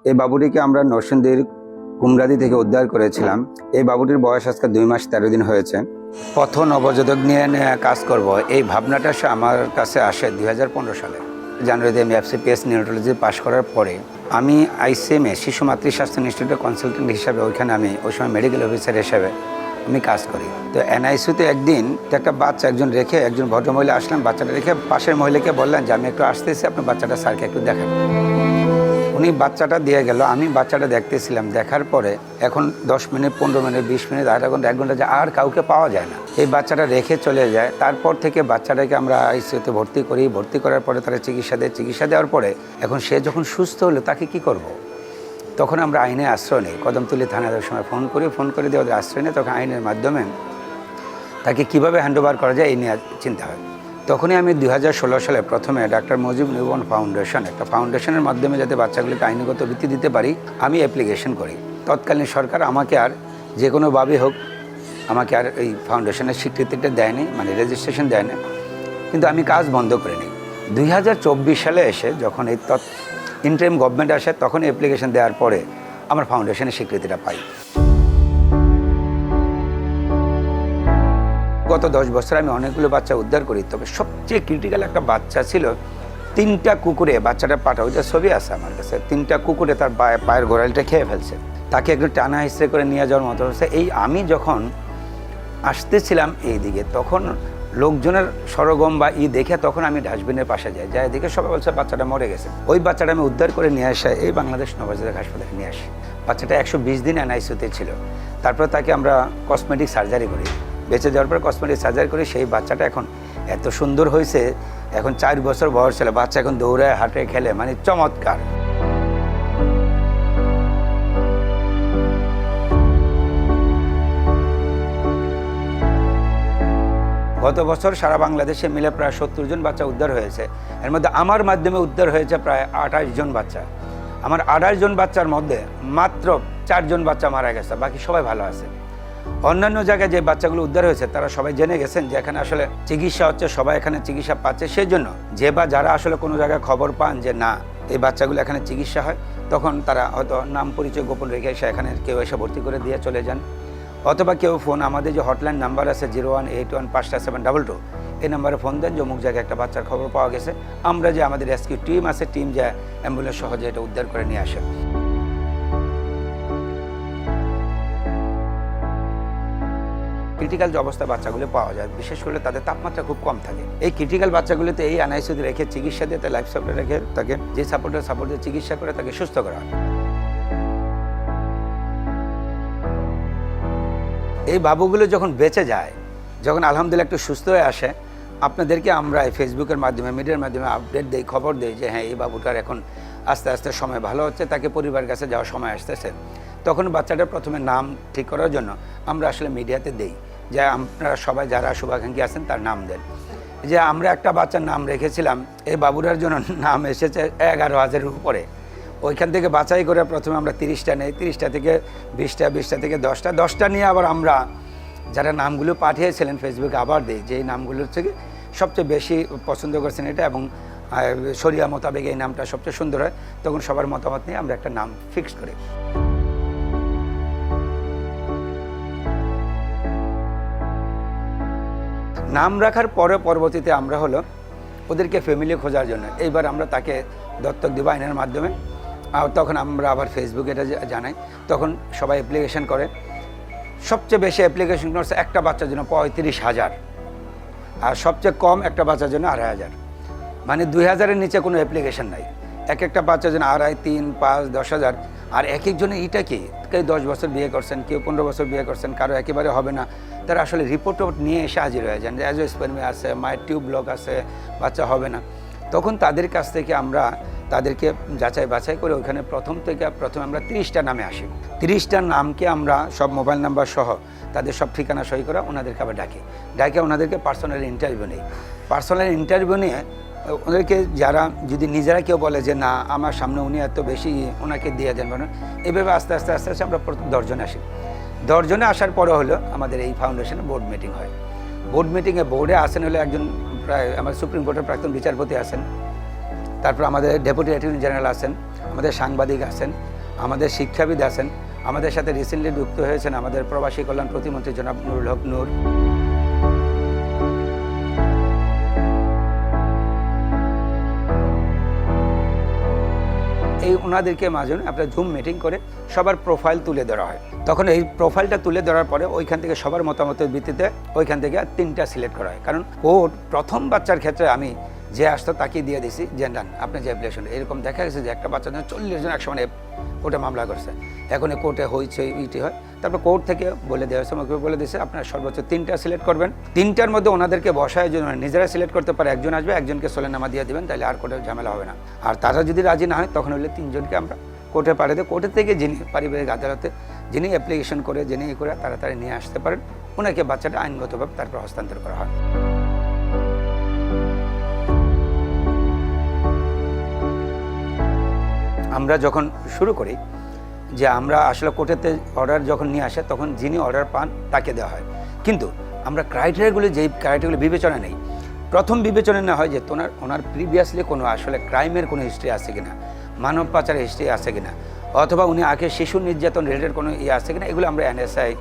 এই বাবুটিকে আমরা নরসিংদীর কুমরাদি থেকে উদ্ধার করেছিলাম। এই বাবুটির বয়স আজকে 2 মাস 13 দিন হয়েছে। পথ নবজাতক নিয়ে কাজ করব, এই ভাবনাটা আমার কাছে আসে 2015 সালে। জানুয়ারিতে আমি FCPS নিউরোলজি পাশ করার পরে আমি ICMA শিশু মাতৃস্বাস্থ্য ইনস্টিটিউটের কনসালটেন্ট হিসাবে ওইখানে আমি ওই সময় মেডিকেল অফিসার হিসাবে আমি কাজ করি। তো NICUতে একদিন একটা বাচ্চা একজন রেখে, একজন ভদ্রমহিলা আসলেন, বাচ্চাটা রেখে পাশের মহিলাকে বললেন যে আমি একটু আসতেছি, আপনার বাচ্চাটা স্যারকে একটু দেখান। উনি বাচ্চাটা দিয়ে গেল, আমি বাচ্চাটা দেখতেছিলাম। দেখার পরে এখন 10 মিনিট 15 মিনিট 20 মিনিট আধা ঘন্টা 1 ঘন্টা যে আর কাউকে পাওয়া যায় না, এই বাচ্চাটা রেখে চলে যায়। তারপর থেকে বাচ্চাটাকে আমরা ICUতে ভর্তি করি। ভর্তি করার পরে তারা চিকিৎসা দেওয়ার পরে এখন সে যখন সুস্থ হলো তাকে কি করব। তখন আমরা আইনে আশ্রয় নিই। কদমতলী থানায় সময় ফোন করে দিয়ে ওদের আশ্রয় নিই। তখন আইনের মাধ্যমে তাকে কীভাবে হ্যান্ডওভার করা যায় এই নিয়ে চিন্তা হয়। তখনই আমি 2016 সালে প্রথমে ডাক্তার মুজিব নিউবর্ন ফাউন্ডেশন, একটা ফাউন্ডেশনের মাধ্যমে যাতে বাচ্চাগুলিকে আইনগত বৃত্তি দিতে পারি, আমি অ্যাপ্লিকেশন করি। তৎকালীন সরকার আমাকে আর যে কোনোভাবেই হোক আমাকে আর এই ফাউন্ডেশনের স্বীকৃতিটা দেয়নি, মানে রেজিস্ট্রেশন দেয়নি। কিন্তু আমি কাজ বন্ধ করে নিই। 2024 সালে এসে যখন এই ইন্টারিম গভর্নমেন্ট আসে, তখন অ্যাপ্লিকেশন দেওয়ার পরে আমার ফাউন্ডেশনের স্বীকৃতিটা পাই। গত 10 বছর আমি অনেকগুলো বাচ্চা উদ্ধার করি। তবে সবচেয়ে ক্রিটিক্যাল একটা বাচ্চা ছিল, 3টা কুকুরে, বাচ্চাটা পাঠা, ওই যে ছবি আছে আমার কাছে, 3টা কুকুরে তার পায়ের গোড়ালিটা খেয়ে ফেলছে। তাকে একটু টানা হিসেবে করে নিয়ে যাওয়ার মতো হচ্ছে। এই আমি যখন আসতেছিলাম এই দিকে, তখন লোকজনের সরগম বা দেখে তখন আমি ডাস্টবিনের পাশে যাই দেখে সবাই বলছে বাচ্চাটা মরে গেছে। ওই বাচ্চাটা আমি উদ্ধার করে নিয়ে আসা এই বাংলাদেশ নবজাতক হাসপাতালে নিয়ে আসি। বাচ্চাটা 120 দিন NICUতে ছিল। তারপর তাকে আমরা কসমেটিক সার্জারি করি। বেঁচে যাওয়ার পর কসমেটিক সার্জারি করি। সেই বাচ্চাটা এখন এত সুন্দর হয়েছে, এখন 4 বছর বয়স ছিল, বাচ্চা এখন দৌড়ায়, হাঁটে, খেলে, মানে চমৎকার। গত বছর সারা বাংলাদেশে মিলে প্রায় 70 জন বাচ্চা উদ্ধার হয়েছে। এর মধ্যে আমার মাধ্যমে উদ্ধার হয়েছে প্রায় 28 জন বাচ্চা। আমার 28 জন বাচ্চার মধ্যে মাত্র 4 জন বাচ্চা মারা গেছে, বাকি সবাই ভালো আছে। অন্যান্য জায়গায় যে বাচ্চাগুলো উদ্ধার হয়েছে তারা সবাই জেনে গেছেন যে এখানে আসলে চিকিৎসা হচ্ছে, সবাই এখানে চিকিৎসা পাচ্ছে। সেই জন্য যারা আসলে কোনো জায়গায় খবর পান যে না এই বাচ্চাগুলো এখানে চিকিৎসা হয়, তখন তারা হয়তো নাম পরিচয় গোপন রেখে এসে এখানে কেউ এসে ভর্তি করে দিয়ে চলে যান। অথবা কেউ ফোন, আমাদের যে হটলাইন নাম্বার আছে 0181 এই নাম্বারে ফোন দেন যে অমুক জায়গায় একটা বাচ্চার খবর পাওয়া গেছে। আমরা যে আমাদের রেস্কিউ টিম আছে, টিম যে অ্যাম্বুলেন্স সহজে এটা উদ্ধার করে নিয়ে আসে। ক্রিটিক্যাল যে অবস্থা বাচ্চাগুলো পাওয়া যায়, বিশেষ করে তাদের তাপমাত্রা খুব কম থাকে। এই ক্রিটিক্যাল বাচ্চাগুলোতে এই NICUতে রেখে চিকিৎসা দিয়ে লাইফ সাপোর্টে রেখে তাকে যে সাপোর্ট দিয়ে চিকিৎসা করে তাকে সুস্থ করা হয়। এই বাবুগুলো যখন বেঁচে যায়, যখন আলহামদুলিল্লাহ একটু সুস্থ হয়ে আসে, আপনাদেরকে আমরা এই ফেসবুকের মাধ্যমে, মিডিয়ার মাধ্যমে আপডেট দিই, খবর দিই যে হ্যাঁ এই বাবুটার এখন আস্তে আস্তে সময় ভালো হচ্ছে, তাকে পরিবারের কাছে যাওয়ার সময় আসতেছে। তখন বাচ্চাটার প্রথমে নাম ঠিক করার জন্য আমরা আসলে মিডিয়াতে দিই যে আপনারা সবাই যারা শুভাকাঙ্ক্ষী আছেন তার নাম দেন। যে আমরা একটা বাচ্চার নাম রেখেছিলাম, এই বাবুটার জন্য নাম এসেছে 11,000-এর উপরে। ওইখান থেকে বাছাই করে প্রথমে আমরা 30টা নেই, 30টা থেকে 20টা, 20টা থেকে 10টা নিয়ে আবার আমরা যারা নামগুলো পাঠিয়েছিলেন ফেসবুকে আবার দিই যে এই নামগুলোর থেকে সবচেয়ে বেশি পছন্দ করছেন এটা, এবং শরিয়া মোতাবেক এই নামটা সবচেয়ে সুন্দর হয়। তখন সবার মতামত নিয়ে আমরা একটা নাম ফিক্স করি। নাম রাখার পরবর্তীতে আমরা হলো ওদেরকে ফ্যামিলি খোঁজার জন্য এইবার আমরা তাকে দত্তক দেব আইনের মাধ্যমে। আর তখন আমরা আবার ফেসবুকে এটা জানাই, তখন সবাই অ্যাপ্লিকেশন করে। সবচেয়ে বেশি অ্যাপ্লিকেশন করছে একটা বাচ্চার জন্য 35,000, আর সবচেয়ে কম একটা বাচ্চার জন্য 2,500। মানে 2,000-এর নিচে কোনো অ্যাপ্লিকেশন নাই। একটা বাচ্চার জন্য 2,500, 3,000, 5,000, 10,000। আর একজনের এটা কি, কেউ 10 বছর বিয়ে করছেন, কেউ 15 বছর বিয়ে করছেন, কারো একেবারে হবে না। তারা আসলে রিপোর্ট নিয়ে এসে হাজির হয়ে যান যে অ্যাজোস্পার্মিয়া আছে, মায়ের টিউব ব্লক আছে, বাচ্চা হবে না। তখন তাদের কাছ থেকে আমরা তাদেরকে যাচাই বাছাই করে ওইখানে প্রথমে আমরা 30টা নামে আসি। 30টা নামকে আমরা সব মোবাইল নাম্বার সহ তাদের সব ঠিকানা সই করে ওনাদেরকে আবার ডাকে ওনাদেরকে পার্সোনাল ইন্টারভিউ নেই। পার্সোনাল ইন্টারভিউ নিয়ে ওদেরকে যারা যদি নিজেরা কেউ বলে যে না আমার সামনে উনি এত বেশি, ওনাকে দিয়ে দেন, মানে এভাবে আস্তে আস্তে আমরা 10 জনে আসি। 10 জনে আসার পরে হলো আমাদের এই ফাউন্ডেশনে বোর্ড মিটিং হয়। বোর্ডে আসেন হলো একজন প্রায় আমার সুপ্রিম কোর্টের প্রাক্তন বিচারপতি আছেন, তারপর আমাদের ডেপুটি অ্যাটর্নি জেনারেল আছেন, আমাদের সাংবাদিক আছেন, আমাদের শিক্ষাবিদ আছেন, আমাদের সাথে রিসেন্টলি যুক্ত হয়েছেন আমাদের প্রবাসী কল্যাণ প্রতিমন্ত্রী জনাব নুরুল হক নূর। এই ওনাদেরকে মাঝে আপনার জুম মিটিং করে সবার প্রোফাইল তুলে ধরা হয়। তখন এই প্রোফাইলটা তুলে ধরার পরে ওইখান থেকে সবার মতামতের ভিত্তিতে ওইখান থেকে 3টা সিলেক্ট করা হয়। কারণ কোর্ট প্রথম বাচ্চার ক্ষেত্রে আমি যে আসতো তাকে দিয়ে দিছি যে নেন আপনি যে অ্যাপ্লিকেশন, এরকম দেখা গেছে যে একটা বাচ্চার জন্য 40 জন একসঙ্গে কোর্টে মামলা করছে। এখন কোর্টে হয়েছে ইটি হয়, তারপর কোর্ট থেকে বলে দেওয়া হয়েছে, আমাকে বলে দিয়েছে আপনার সর্বোচ্চ 3টা সিলেক্ট করবেন। 3টার মধ্যে ওনাদেরকে বসায় জন্য নিজেরা সিলেক্ট করতে পারে, একজন আসবে, একজনকে সোলেনামা দিয়ে দেবেন, তাহলে আর কোর্টের ঝামেলা হবে না। আর তারা যদি রাজি না হয় তখন হলে 3জনকে আমরা কোর্টে পাঠিয়ে দিই। কোর্টের থেকে যিনি পারিবারিক আদালতে যিনি অ্যাপ্লিকেশন করে যিনি করে তাড়াতাড়ি নিয়ে আসতে পারেন, ওনাকে বাচ্চাটা আইনগতভাবে তারপর হস্তান্তর করা হয়। আমরা যখন শুরু করি যে আমরা আসলে কোর্টেতে অর্ডার যখন নিয়ে আসে তখন যিনি অর্ডার পান তাকে দেওয়া হয়, কিন্তু আমরা ক্রাইটেরিয়াগুলি যেই ক্রাইটেরিয়াগুলি বিবেচনা নেই। প্রথম বিবেচনা না হয় যে ওনার প্রিভিয়াসলি কোনো আসলে ক্রাইমের কোনো হিস্ট্রি আছে কিনা, মানব পাচারের হিস্ট্রি আছে কিনা, অথবা উনি আগে শিশু নির্যাতন রিলেটেড কোনো আছে কিনা, এগুলো আমরা NSI,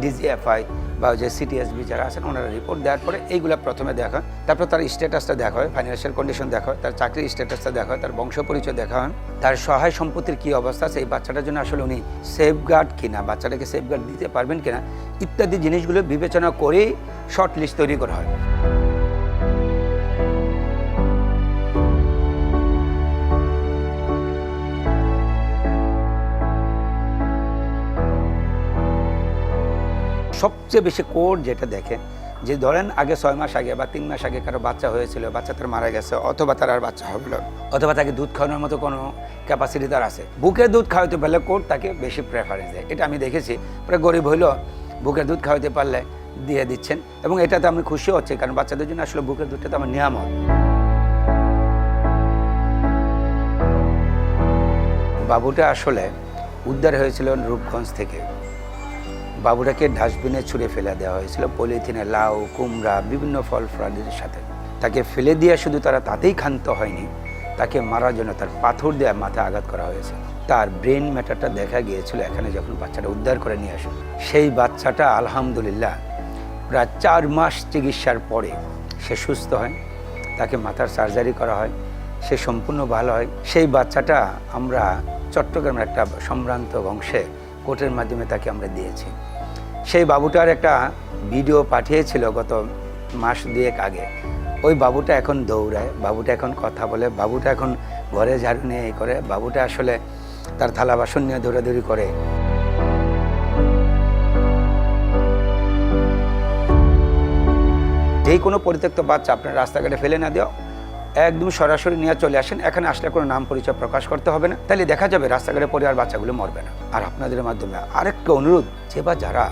DGFI বা যে CTSB যারা আছেন ওনারা রিপোর্ট দেওয়ার পরে এইগুলো প্রথমে দেখা হয়। তারপর তার স্ট্যাটাসটা দেখা হয়, ফাইন্যান্সিয়াল কন্ডিশন দেখা হয়, তার চাকরির স্ট্যাটাসটা দেখা হয়, তার বংশ পরিচয় দেখা হয়, তার সহায় সম্পত্তির কী অবস্থা আছে, এই বাচ্চাটার জন্য আসলে উনি সেফগার্ড কিনা, বাচ্চাটাকে সেফগার্ড দিতে পারবেন কিনা, ইত্যাদি জিনিসগুলো বিবেচনা করেই শর্ট লিস্ট তৈরি করা হয়। সবচেয়ে বেশি কোর্ট যেটা দেখে যে ধরেন আগে 6 মাস আগে বা 3 মাস আগে কারো বাচ্চা হয়েছিল, বাচ্চা তার মারা গেছে, অথবা তার আর বাচ্চা হবে না, অথবা তাকে দুধ খাওয়ানোর মতো কোনো ক্যাপাসিটি তার আছে, বুকের দুধ খাওয়াতে পারলে কোর্ট তাকে বেশি প্রেফারেন্স দেয়। এটা আমি দেখেছি, প্রায় গরিব হইলেও বুকের দুধ খাওয়াতে পারলে দিয়ে দিচ্ছেন, এবং এটাতে আমি খুশি হচ্ছে, কারণ বাচ্চাদের জন্য আসলে বুকের দুধটা তো আমার নিয়ামত। বাবুটা আসলে উদ্ধার হয়েছিল রূপগঞ্জ থেকে। বাবুটাকে ডাস্টবিনে ছুঁড়ে ফেলে দেওয়া হয়েছিল, পলিথিনে লাউ, কুমড়া, বিভিন্ন ফল ফ্লাদের সাথে। তাকে ফেলে দিয়ে শুধু তারা তাতেই ক্ষান্ত হয়নি, তাকে মারার জন্য তার পাথর দিয়ে মাথায় আঘাত করা হয়েছে। তার ব্রেন ম্যাটারটা দেখা গিয়েছিল এখানে যখন বাচ্চাটা উদ্ধার করে নিয়ে আসে। সেই বাচ্চাটা আলহামদুলিল্লাহ প্রায় 4 মাস চিকিৎসার পরে সে সুস্থ হয়, তাকে মাথার সার্জারি করা হয়, সে সম্পূর্ণ ভালো হয়। সেই বাচ্চাটা আমরা চট্টগ্রামের একটা সম্ভ্রান্ত বংশে কোর্টের মাধ্যমে তাকে আমরা দিয়েছি। সেই বাবুটার একটা ভিডিও পাঠিয়েছিল গত মাস 2 আগে। ওই বাবুটা এখন দৌড়ায়, বাবুটা এখন কথা বলে, বাবুটা এখন ঘরে ঝাড়ু নিয়ে করে, বাবুটা আসলে তার থালা বাসন নিয়ে দৌড়াদৌড়ি করে। যেই কোনো পরিত্যক্ত বাচ্চা আপনার রাস্তাঘাটে ফেলে না দেওয়া, একদম সরাসরি নিয়ে চলে আসেন। এখানে আসলে কোনো নাম পরিচয় প্রকাশ করতে হবে না, তাহলে দেখা যাবে রাস্তাঘাটে পড়ে আর বাচ্চাগুলো মরবে না। আর আপনাদের মাধ্যমে আরেকটা অনুরোধ, যে বা যারা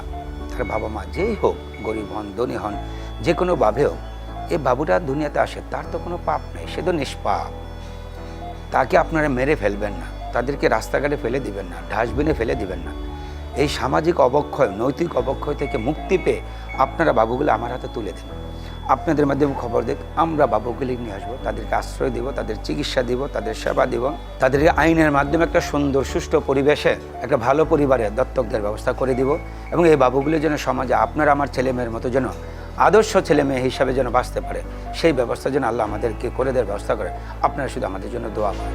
তার বাবা মা যেই হোক, গরিব হন ধনী হন, যে কোনোভাবেও এই বাবুটা দুনিয়াতে আসে, তার তো কোনো পাপ নেই, সে তো নিষ্পাপ। তাকে আপনারা মেরে ফেলবেন না, তাদেরকে রাস্তাঘাটে ফেলে দিবেন না, ডাস্টবিনে ফেলে দিবেন না। এই সামাজিক অবক্ষয়, নৈতিক অবক্ষয় থেকে মুক্তি পেয়ে আপনারা বাবুগুলো আমার হাতে তুলে দিন। আপনাদের মাধ্যমে খবর দেখ, আমরা বাবুগুলি নিয়ে আসবো, তাদেরকে আশ্রয় দিব, তাদের চিকিৎসা দিব, তাদের সেবা দিব, তাদেরকে আইনের মাধ্যমে একটা সুন্দর সুষ্ঠু পরিবেশে একটা ভালো পরিবারে দত্তক দেওয়ার ব্যবস্থা করে দিব। এবং এই বাবুগুলির যেন সমাজে আপনার আমার ছেলে মেয়ের মতো যেন আদর্শ ছেলে মেয়ে হিসাবে যেন বাঁচতে পারে, সেই ব্যবস্থা যেন আল্লাহ আমাদেরকে করে দেওয়ার ব্যবস্থা করে। আপনারা শুধু আমাদের জন্য দোয়া করেন।